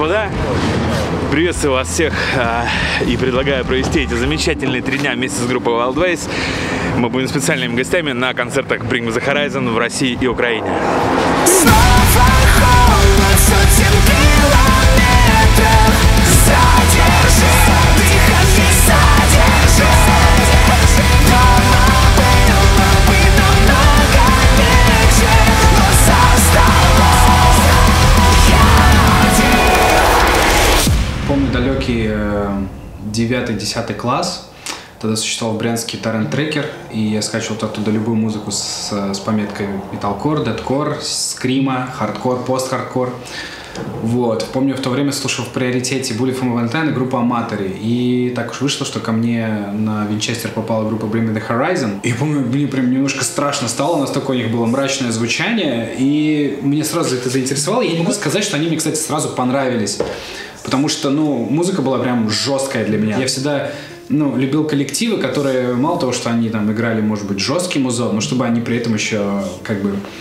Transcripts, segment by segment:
господа, приветствую вас всех и предлагаю провести эти замечательные 3 дня вместе с группой Wild Ways. Мы будем специальными гостями на концертах Bring the Horizon в России и Украине. Помню далекий 9-10 класс. Тогда существовал в Брянске торрент-трекер, и я скачивал оттуда любую музыку с пометкой металкор, дэткор, скрима, хардкор, пост-хардкор. Вот. Помню, в то время слушал в приоритете Bullet for Valentine и группу Аматори. И так уж вышло, что ко мне на Винчестер попала группа Bring the Horizon. И помню, мне прям немножко страшно стало, настолько у них было мрачное звучание, и мне сразу это заинтересовало. Я не могу сказать, что они мне, кстати, сразу понравились. Потому что, музыка была прям жесткая для меня. Я всегда, любил коллективы, которые, мало того, что они там играли, может быть, жесткий музон, но чтобы они при этом еще,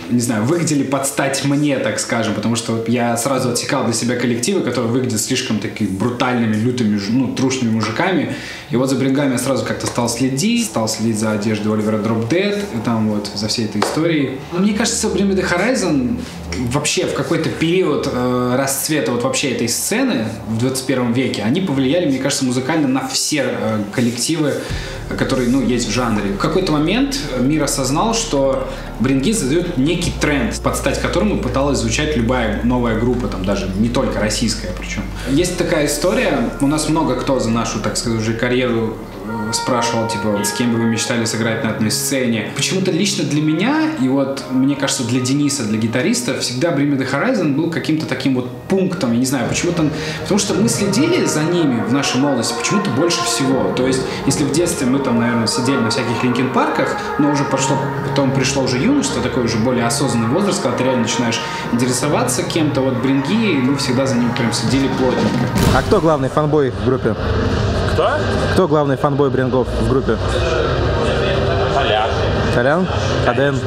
выглядели под стать мне, так скажем. Потому что я сразу отсекал для себя коллективы, которые выглядят слишком такими брутальными, лютыми, трушными мужиками. И вот за Брингами я сразу как-то стал следить за одеждой Оливера Drop Dead, и там вот за всей этой историей. Но мне кажется, Bring the Horizon вообще в какой-то период расцвета вот вообще этой сцены в 21 веке, они повлияли, мне кажется, музыкально на все коллективы, которые, есть в жанре. В какой-то момент мир осознал, что бринги задают некий тренд, под стать которому пыталась звучать любая новая группа, там даже не только российская причем. Есть такая история, у нас много кто за нашу, так сказать, уже карьеру спрашивал, с кем бы вы мечтали сыграть на одной сцене. Почему-то лично для меня, и вот, мне кажется, для Дениса, для гитариста, всегда Bring the Horizon был каким-то таким вот пунктом, я не знаю, почему-то, потому что мы следили за ними в нашей молодости почему-то больше всего. То есть, если в детстве мы там, наверное, сидели на всяких Линкин Парках, но уже потом пришло уже юношество, такой уже более осознанный возраст, когда ты реально начинаешь интересоваться кем-то, вот бринги, мы всегда за ними прям следили плотненько. А кто главный фанбой в группе? Кто? Кто главный фанбой Брингов в группе? Толян. Толян? А Дэн?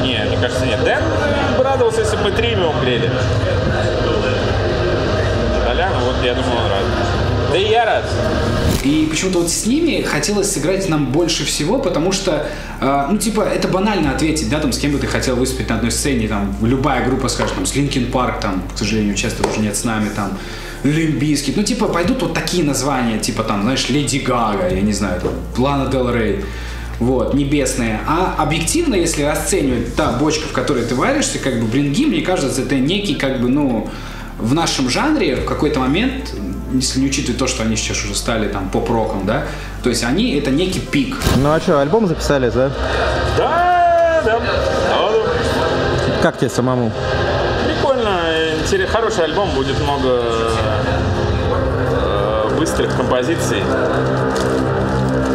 Не, мне кажется, нет. Дэн бы радовался, если бы мы триумф грели. Толян, вот я думаю, он рад. Да и я рад. И почему-то вот с ними хотелось сыграть нам больше всего, потому что, это банально ответить, да, там, с кем бы ты хотел выступить на одной сцене, там, любая группа скажет, там, с Линкин Парк, там, к сожалению, часто уже нет с нами, там, Лимп Бизкит, пойдут вот такие названия, там, знаешь, Леди Гага, я не знаю, там, Лана Дель Рей, вот, небесные. А объективно, если расценивать та бочка, в которой ты варишься, бринги, мне кажется, это некий, в нашем жанре в какой-то момент, если не учитывать то, что они сейчас уже стали там поп-роком, да, то есть они это некий пик. Ну а что, альбом записали, да? Да. Как тебе самому? Прикольно, хороший альбом, будет много быстрых композиций.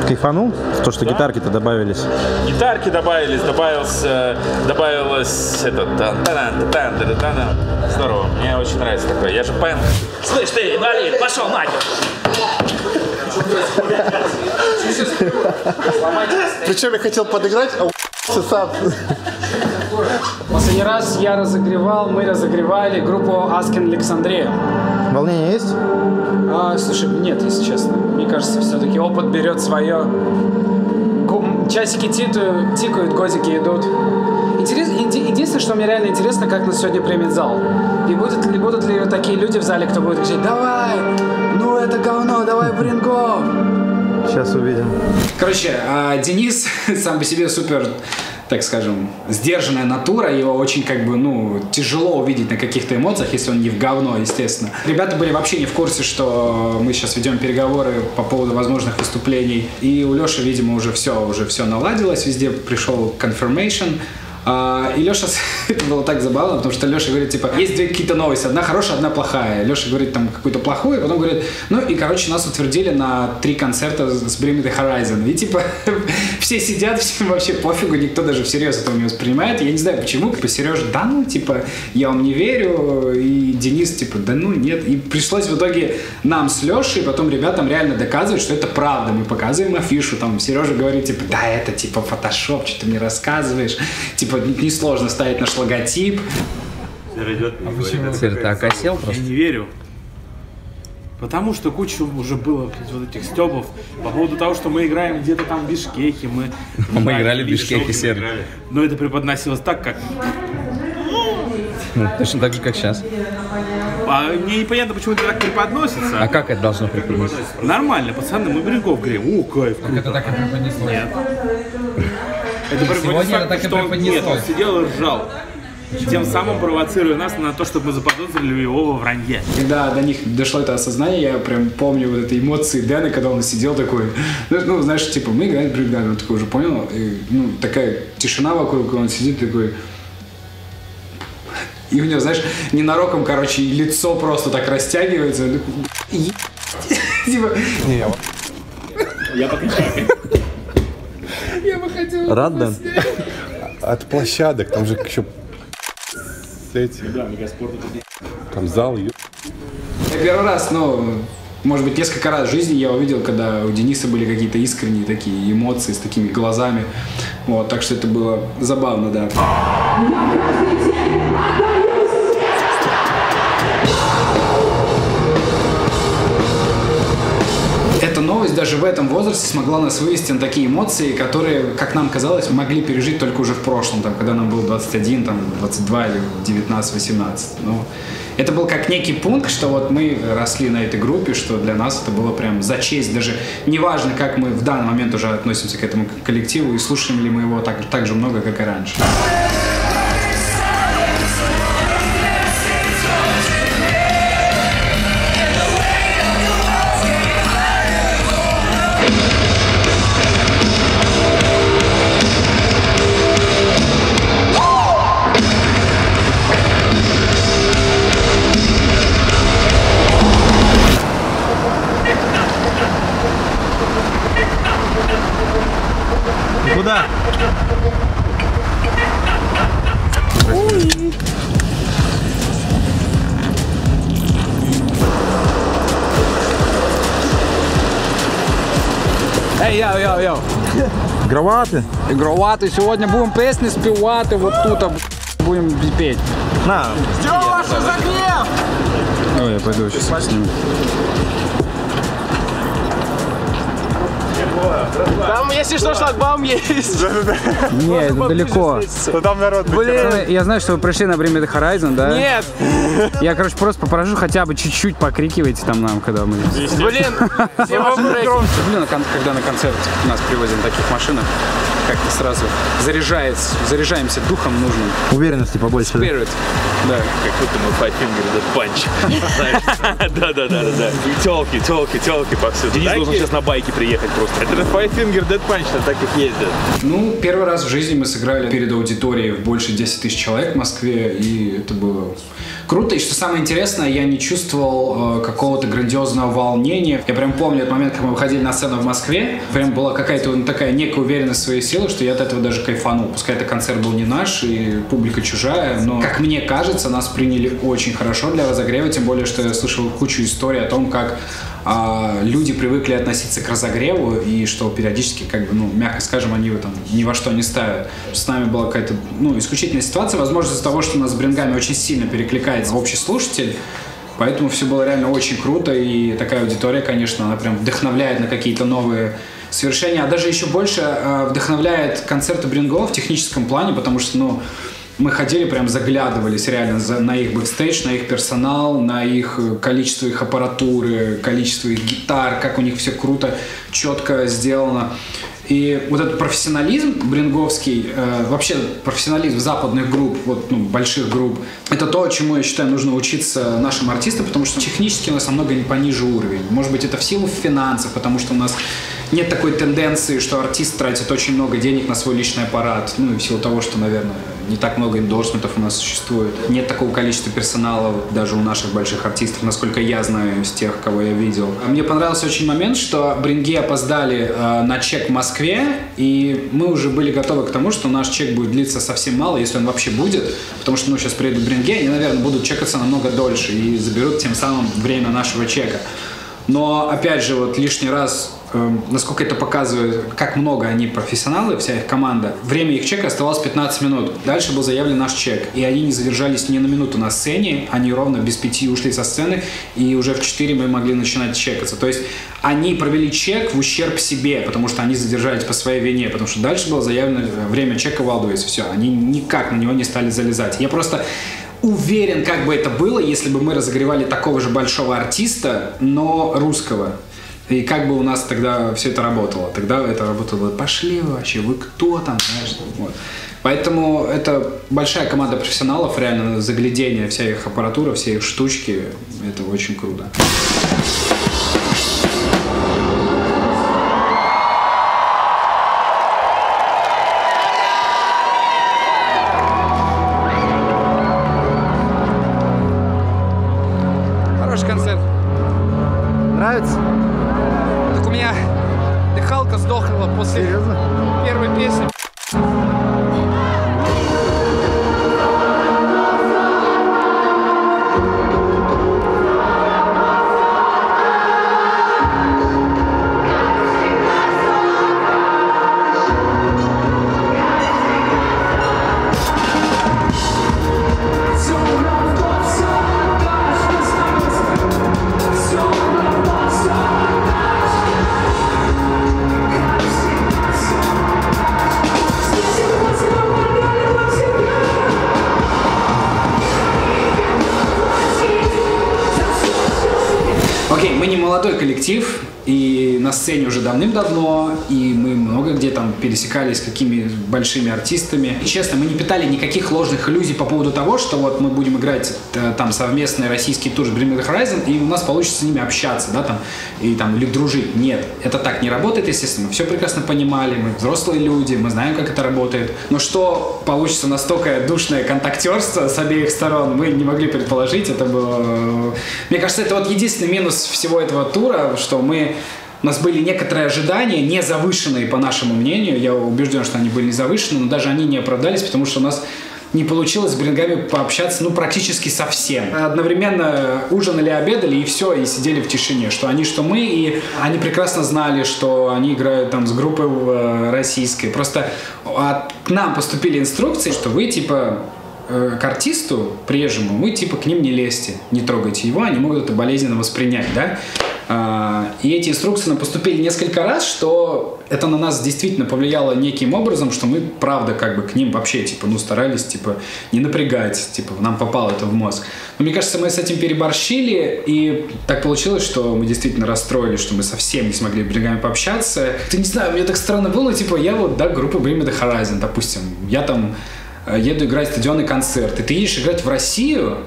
Кайфанул? То, что гитарки-то добавились. Гитарки добавилось здорово, мне очень нравится такое. Я же пэнк. Слышь ты, инвалид, пошел нахер! Причем я хотел подыграть, а сам. Последний раз мы разогревали группу Asking Alexandria. Волнение есть? Слушай, нет, если честно. Мне кажется, все-таки опыт берет свое. Часики тикают, годики идут. Единственное, что мне реально интересно, как нас сегодня примет зал. И будут ли такие люди в зале, кто будет кричать: давай, это говно, давай Брингов. Сейчас увидим. Короче, Денис сам по себе супер, так скажем, сдержанная натура, его очень тяжело увидеть на каких-то эмоциях, если он не в говно, естественно. Ребята были вообще не в курсе, что мы сейчас ведем переговоры по поводу возможных выступлений, и у Леши, видимо, уже все наладилось, везде пришел confirmation. И Леша, это было так забавно, потому что Леша говорит, есть две какие-то новости, одна хорошая, одна плохая. Леша говорит там какую-то плохую, и потом говорит, нас утвердили на 3 концерта с Bring the Horizon. И все сидят, всем вообще пофигу, никто даже всерьез этого не воспринимает. Я не знаю почему. Сережа, я вам не верю. И Денис, нет. И пришлось в итоге нам с Лешей, потом ребятам реально доказывать, что это правда. Мы показываем афишу, там Сережа говорит, да, это фотошоп, что ты мне рассказываешь. Несложно ставить наш логотип. Теперь так осел просто? Я не верю. Потому что куча уже было вот этих стёбов по поводу того, что мы играем где-то там в Бишкеке. Мы играли в Бишкеке, Сер. Но это преподносилось так, как... Ну, точно так же, как сейчас. Мне непонятно, почему это так преподносится. А как это должно преподноситься? Нормально, пацаны, мы Брингов говорим. О, кайф, круто. Это так и преподнеслось. Нет. Это Сегодня это так и преподнеслось. Нет, он сидел и ржал. Тем самым провоцируя нас на то, чтобы мы заподозрили его во вранье. Когда до них дошло это осознание, я прям помню вот эти эмоции Дэна, когда он сидел такой, ну, знаешь, типа, мы играем в брейкданс, он такой уже понял, и, ну, такая тишина вокруг, он сидит такой, и у него, знаешь, ненароком, короче, лицо просто так растягивается, он такой, типа... Я пока Я бы хотел... Рад, Дэн? От площадок, там же еще эти, там зал. Я первый раз, ну, может быть, несколько раз в жизни я увидел, когда у Дениса были какие-то искренние такие эмоции с такими глазами. Вот, так что это было забавно, да. Эта новость даже в этом возрасте смогла нас вывести на такие эмоции, которые, как нам казалось, могли пережить только уже в прошлом, там, когда нам было 21, там, 22 или 19-18. Ну, это был как некий пункт, что вот мы росли на этой группе, что для нас это было прям за честь. Даже неважно, как мы в данный момент уже относимся к этому коллективу и слушаем ли мы его так же много, как и раньше. Куда? Ей, йоу. Граваты? Ігровати. Сьогодні будемо пісні співати, вот тут будемо петь. На. Стёва, что за гнев? Ой, я пойду сейчас сниму. Там, если что, шлагбаум есть. Не, это далеко. Там народ. Блин, я знаю, что вы пришли на Bring Me The Horizon, да? Нет. Я, короче, просто попрошу хотя бы чуть-чуть покрикивайте там нам, когда мы... Блин, все могу Блин, когда на концерт нас привозят на таких машинах, как-то сразу заряжаемся духом нужным. Уверенности побольше. Spirit. Да. Как будто мы Five Finger Death Punch. Да. Телки повсюду. Денис должен сейчас на байке приехать просто. Это Five Finger Death Punch, на таких ездят. Ну, первый раз в жизни мы сыграли перед аудиторией в больше 10 тысяч человек в Москве, и это было круто. И что самое интересное, я не чувствовал какого-то грандиозного волнения. Я прям помню этот момент, как мы выходили на сцену в Москве, прям была какая-то такая некая уверенность в своей силе, что я от этого даже кайфанул. Пускай этот концерт был не наш, и публика чужая, но, как мне кажется, нас приняли очень хорошо для разогрева, тем более, что я слышал кучу историй о том, как люди привыкли относиться к разогреву, и что периодически, как бы, ну, мягко скажем, они его там ни во что не ставят. С нами была какая-то, ну, исключительная ситуация, возможно, из-за того, что у нас с Брингами очень сильно перекликается общий слушатель, поэтому все было реально очень круто, и такая аудитория, конечно, она прям вдохновляет на какие-то новые свершения, а даже еще больше вдохновляет концерты Брингов в техническом плане, потому что, ну, мы ходили, прям заглядывались реально на их бэкстейдж, на их персонал, на их количество их аппаратуры, количество их гитар, как у них все круто, четко сделано. И вот этот профессионализм бринговский, вообще профессионализм западных групп, вот, ну, больших групп, это то, чему, я считаю, нужно учиться нашим артистам, потому что технически у нас намного пониже уровень. Может быть, это в силу финансов, потому что у нас нет такой тенденции, что артист тратит очень много денег на свой личный аппарат, ну и в силу того, что, наверное, не так много эндорсментов у нас существует. Нет такого количества персонала даже у наших больших артистов, насколько я знаю из тех, кого я видел. Мне понравился очень момент, что Бринги опоздали на чек в Москве, и мы уже были готовы к тому, что наш чек будет длиться совсем мало, если он вообще будет, потому что, ну, сейчас приедут Бринги, они, наверное, будут чекаться намного дольше и заберут тем самым время нашего чека. Но, опять же, вот лишний раз, насколько это показывает, как много они профессионалы, вся их команда, время их чека оставалось 15 минут. Дальше был заявлен наш чек. И они не задержались ни на минуту на сцене, они ровно без 5 ушли со сцены, и уже в 4 мы могли начинать чекаться. То есть они провели чек в ущерб себе, потому что они задержались по своей вине, потому что дальше было заявлено время чека Wildways. Все, они никак на него не стали залезать. Я просто уверен, как бы это было, если бы мы разогревали такого же большого артиста, но русского. И как бы у нас тогда все это работало. Тогда это работало: пошли вы вообще, вы кто там, знаешь, вот. Поэтому это большая команда профессионалов, реально, заглядение, вся их аппаратура, все их штучки, это очень круто. Концерт. Нравится? Так у меня дыхалка сдохла после первой песни. Окей, мы не молодой коллектив, и на сцене уже давным-давно, и мы много где там пересекались с какими большими артистами. И честно, мы не питали никаких ложных иллюзий по поводу того, что вот мы будем играть там совместный российский тур с Bring Me The Horizon, и у нас получится с ними общаться, да, там, и там, или дружить. Нет, это так не работает, естественно. Мы все прекрасно понимали, мы взрослые люди, мы знаем, как это работает. Но что получится настолько душное контактерство с обеих сторон, мы не могли предположить. Это было... Мне кажется, это вот единственный минус всего этого тура, что у нас были некоторые ожидания, не завышенные, по нашему мнению. Я убежден, что они были не завышены, но даже они не оправдались, потому что у нас не получилось с Брингами пообщаться, практически совсем. Одновременно ужинали, обедали, и все, и сидели в тишине. Что они, что мы, и они прекрасно знали, что они играют там с группой российской. Просто к нам поступили инструкции, что вы, типа, к артисту прежнему, вы, типа, к ним не лезьте, не трогайте его, они могут это болезненно воспринять, да? И эти инструкции нам поступили несколько раз, что это на нас действительно повлияло неким образом, что мы, правда, как бы к ним вообще, типа, старались, типа, не напрягать, типа, нам попало это в мозг. Но мне кажется, мы с этим переборщили, и так получилось, что мы действительно расстроились, что мы совсем не смогли с Брингами пообщаться. Ты не знаю, мне так странно было, типа, я вот, да, группа Bring Me The Horizon, допустим, я там еду играть стадионный концерт, и ты едешь играть в Россию,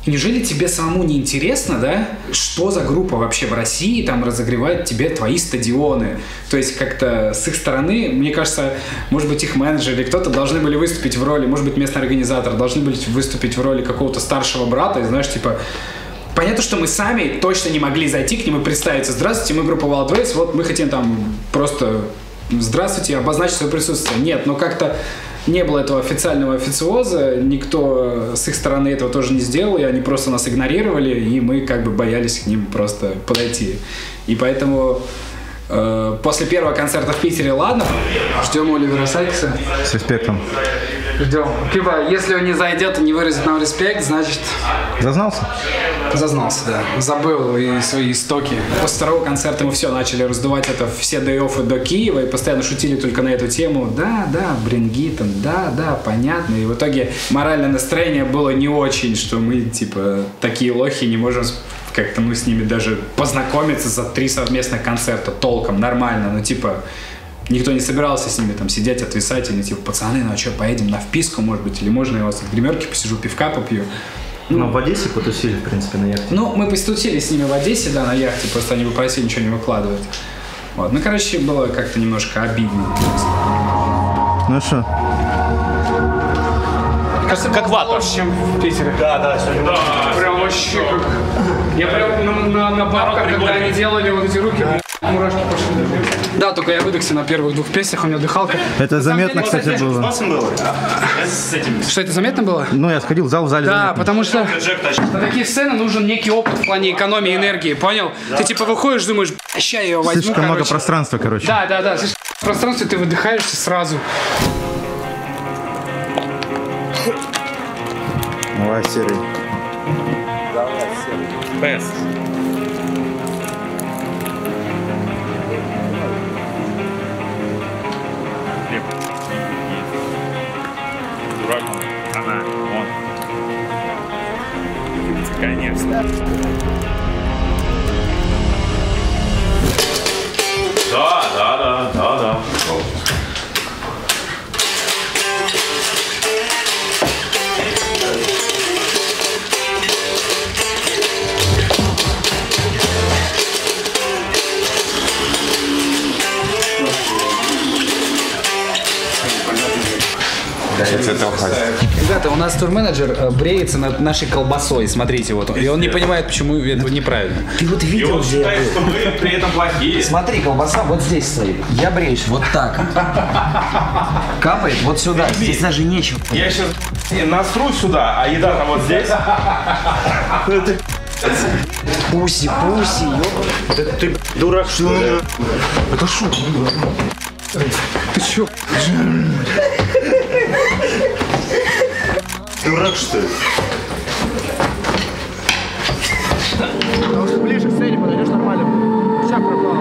и неужели тебе самому не интересно, да, что за группа вообще в России там разогревает тебе твои стадионы? То есть как-то с их стороны, мне кажется, может быть, их менеджеры или кто-то должны были выступить в роли, может быть, местный организатор должны были выступить в роли какого-то старшего брата, и, знаешь, типа, понятно, что мы сами точно не могли зайти к ним и представиться: здравствуйте, мы группа Wildways, вот мы хотим там просто здравствуйте, обозначить свое присутствие. Нет, но как-то не было этого официального официоза, никто с их стороны этого тоже не сделал, и они просто нас игнорировали, и мы как бы боялись к ним просто подойти. И поэтому после первого концерта в Питере, ладно, ждем Оливера Сайкса. С респектом. Ждем. Типа, если он не зайдет и не выразит нам респект, значит... Зазнался? Зазнался, да. Забыл и свои истоки. После второго концерта мы все начали раздувать это все дэй-оффы до Киева и постоянно шутили только на эту тему. Да, бринги там, да, понятно. И в итоге моральное настроение было не очень, что мы, типа, такие лохи, не можем как-то с ними даже познакомиться за 3 совместных концерта толком, нормально. Ну, типа, никто не собирался с ними там сидеть, отвисать, или типа, пацаны, ну а что, поедем на вписку, может быть, или можно я у вас в гримерке посижу, пивка попью. Ну, в Одессе потусили, в принципе, на яхте. Ну, мы потусили с ними в Одессе, да, на яхте, просто они попросили ничего не выкладывать. Вот, ну, короче, было как-то немножко обидно. Ну что? Кажется, как вата. Лучше, чем в Питере. Да, сегодня. Прям вообще как... Я прям на бабках, когда они делали вот эти руки, мурашки пошли. Да, только я выдохся на первых 2 песнях, у меня дыхалка. Это заметно, кстати, было. Что, это заметно было? Ну, я сходил в зал, в зале Да, заметно. потому что на такие сцены нужен некий опыт в плане экономии энергии, понял? Ты типа выходишь, думаешь, ща я ее возьму, Слишком много пространства, короче. Да, слишком много пространства, ты выдыхаешься сразу. Давай, серый. Best. Дурак он. Она. Он. Конечно. Да. Ребята, у нас турменеджер бреется над нашей колбасой, смотрите, вот. И он не понимает, почему это неправильно. Ты вот И видел, он где я считает, был? что мы при этом плохие. Смотри, колбаса вот здесь стоит. Я бреюсь вот так. Капает вот сюда. Здесь даже нечего. Я сейчас насру сюда, а еда там вот здесь. Пуси, ёп. Ты дурак, что ли? Это шутка. Ты чё? Дурак, что ли? Ближе к сцене подойдешь нормально. Шаг пропал.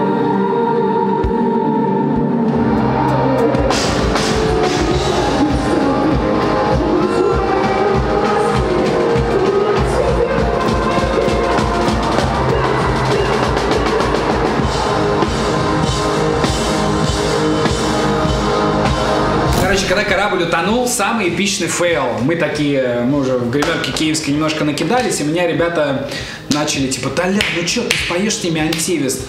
Короче, когда корабль утонул, самый эпичный фейл. Мы уже в гримерке киевской немножко накидались, и меня ребята начали типа: Толян, ну чё, ты поешь с ними антивист?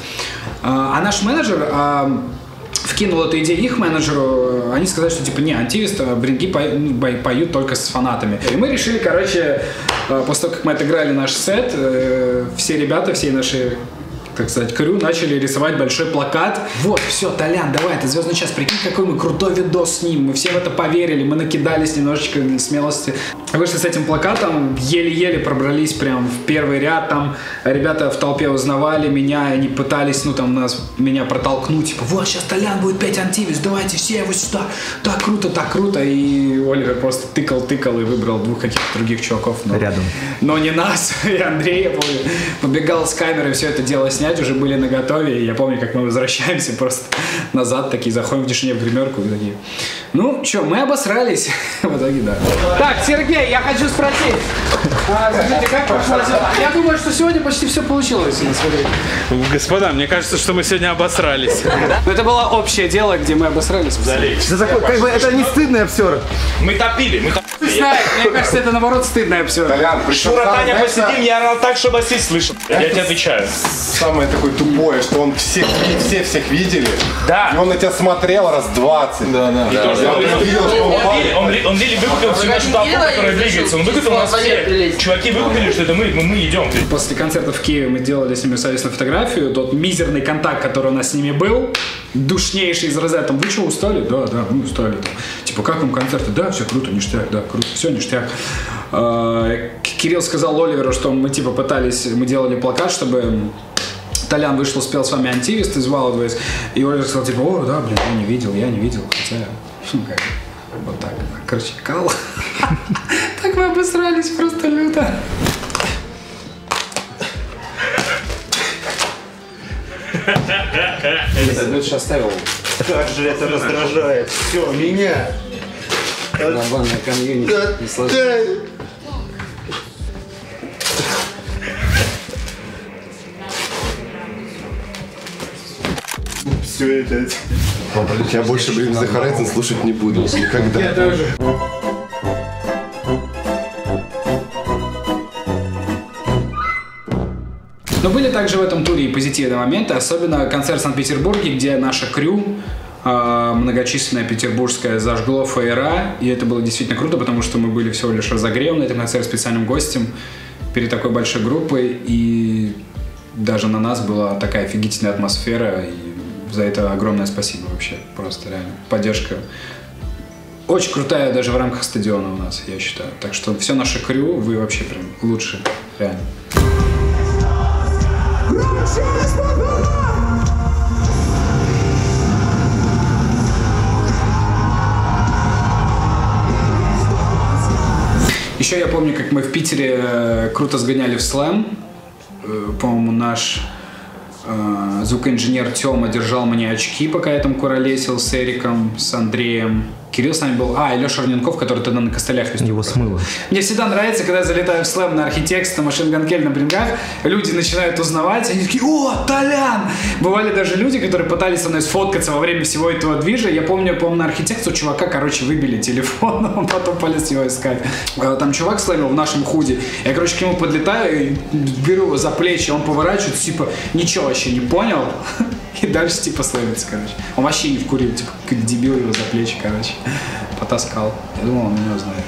А наш менеджер вкинул эту идею их менеджеру, они сказали, что типа не, антивист, бринги поют только с фанатами. И мы решили, короче, после того, как мы отыграли наш сет, все ребята, все наши, так сказать, крю начали рисовать большой плакат. Вот, все, Толян, давай, это «Звездный час», прикинь, какой мы крутой видос снимем. Мы все в это поверили, мы накидались немножечко смелости. Вышли с этим плакатом, еле-еле пробрались прям в первый ряд, там ребята в толпе узнавали меня, они пытались, меня протолкнуть, типа: вот, сейчас Толян будет петь антивист, давайте все его сюда, так круто, и Оливер просто тыкал и выбрал 2 каких-то других чуваков. Рядом. Но не нас, и Андрей, я помню, побегал с камерой все это дело снять, уже были наготове, и я помню, как мы возвращаемся просто назад, такие, заходим в тишине в гримерку, и такие: ну, что, мы обосрались. В итоге, да. Так, Сергей, я хочу спросить. Скажите, как прошло дела? Я думаю, что сегодня почти все получилось у нас. Господа, мне кажется, что мы сегодня обосрались. Но это было общее дело, где мы обосрались. Это не стыдный обсер. Мы топили. Знаешь, мне кажется, это наоборот стыдное все. Шура, Таня, посидим, я орал так, чтобы Асис слышал. Я тебе отвечаю. Самое такое тупое, что он всех видели. Да. И он на тебя смотрел раз 20. Да. Он Лили выкупил всю нашу толпу, которая двигается. Он выкупил нас все. Чуваки выкупили, что это мы идем. После концерта в Киеве мы делали с ними совместную фотографию. Тот мизерный контакт, который у нас с ними был, душнейший из разряда. Там: вы что, устали? Да, мы устали. Типа: как вам концерты? Да, все круто, ништяк, да, круто, все ништяк. Кирилл сказал Оливеру, что мы мы делали плакат, чтобы Толян вышел, спел с вами антивист из Wild Ways. И Оливер сказал типа: о, да, блин, я не видел, хотя, вот так, короче, кал. Так мы обосрались просто люто. Лучше оставил Как же это раздражает. Все, меня. на банное комьюнити. Не сложилось. Все это. Я больше Bring Me The Horizon слушать не буду. Никогда. Я тоже. Но были также в этом туре и позитивные моменты, особенно концерт в Санкт-Петербурге, где наша крю, многочисленная петербургская, зажгло фаера, и это было действительно круто, потому что мы были всего лишь разогревом на этом концерте специальным гостем перед такой большой группой, и даже на нас была такая офигительная атмосфера, и за это огромное спасибо вообще, просто реально. Поддержка очень крутая даже в рамках стадиона у нас, я считаю. Так что все наше крю, вы вообще прям лучшие, реально. Еще я помню, как мы в Питере круто сгоняли в слэм. По-моему, наш звукоинженер Тёма держал мне очки, пока я там куролесил с Эриком, с Андреем. Кирилл с нами был. И Леша Орненков, который тогда на костылях выступал. Его смыло. Мне всегда нравится, когда я залетаю в слэм на Архитекст, на Machine Gun Kelly, на брингах, люди начинают узнавать, они такие: о, Толян! Бывали даже люди, которые пытались со мной сфоткаться во время всего этого движа. Я помню, на Архитекст у чувака, выбили телефон, он потом полез его искать. Там чувак слэмил в нашем худе. Я, к нему подлетаю, и беру его за плечи, он поворачивается, ничего вообще не понял. И дальше, слэмится, Он вообще не вкурил, как дебил, его за плечи, потаскал. Я думал, он меня знает.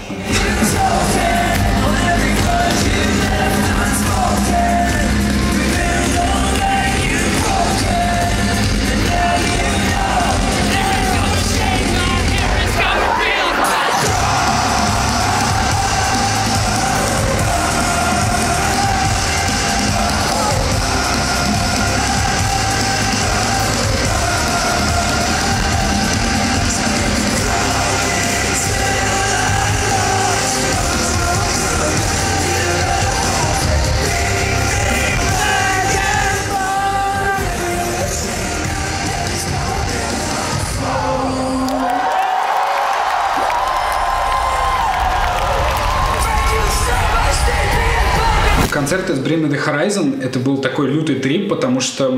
Концерты с Bring Me The Horizon — это был такой лютый трип, потому что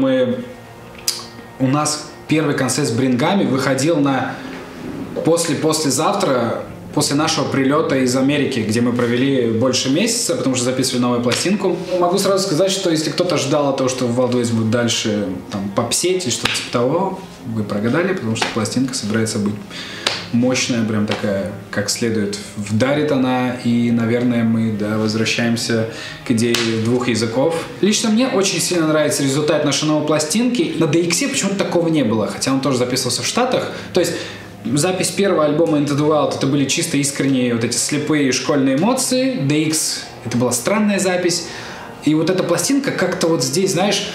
у нас первый концерт с Брингами выходил на послезавтра, после нашего прилета из Америки, где мы провели больше месяца, потому что записывали новую пластинку. Могу сразу сказать, что если кто-то ждал того, что Wild Ways будет дальше попсеть или что-то типа того, вы прогадали, потому что пластинка собирается быть мощная, прям такая, как следует. Вдарит она, и, наверное, мы возвращаемся к идее двух языков. Лично мне очень сильно нравится результат нашей новой пластинки. На DX почему-то такого не было, хотя он тоже записывался в Штатах. То есть запись первого альбома Into the Wild — это были чисто искренние вот эти слепые школьные эмоции. DX — это была странная запись. И вот эта пластинка как-то здесь, знаешь,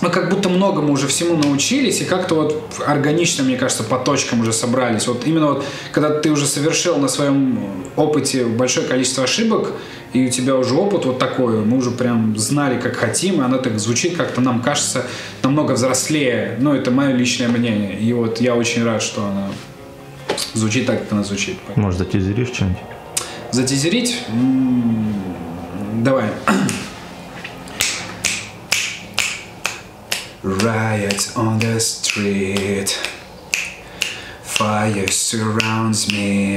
мы как будто многому уже всему научились, и как-то органично, мне кажется, по точкам уже собрались. Именно когда ты уже совершил на своем опыте большое количество ошибок, и у тебя уже опыт такой, мы уже прям знали, как хотим, и она так звучит как-то, нам кажется, намного взрослее. Но это мое личное мнение. И я очень рад, что она звучит так, как она звучит. Может, затизеришь что-нибудь? Затизерить? Давай. Riot on the street, fire surrounds me.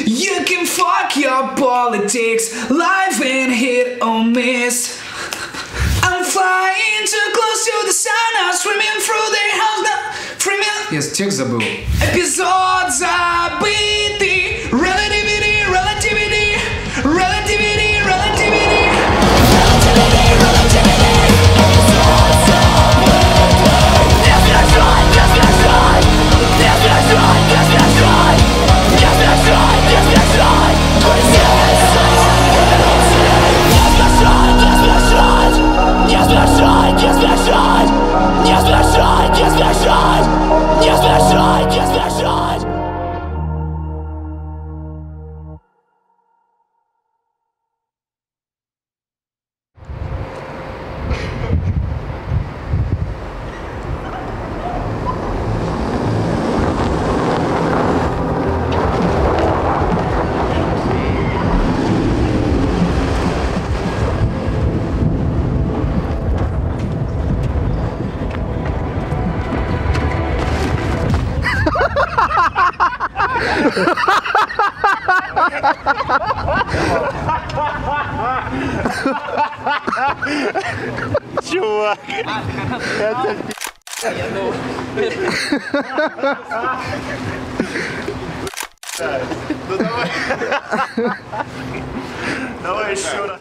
You can fuck your politics, life ain't hit or miss. I'm flying too close to the sun, I'm swimming through their house now. Я текст забыл. Эпизод забытый, relativity, relativity, relativity, relativity. Чувак, это ну давай. Давай еще раз.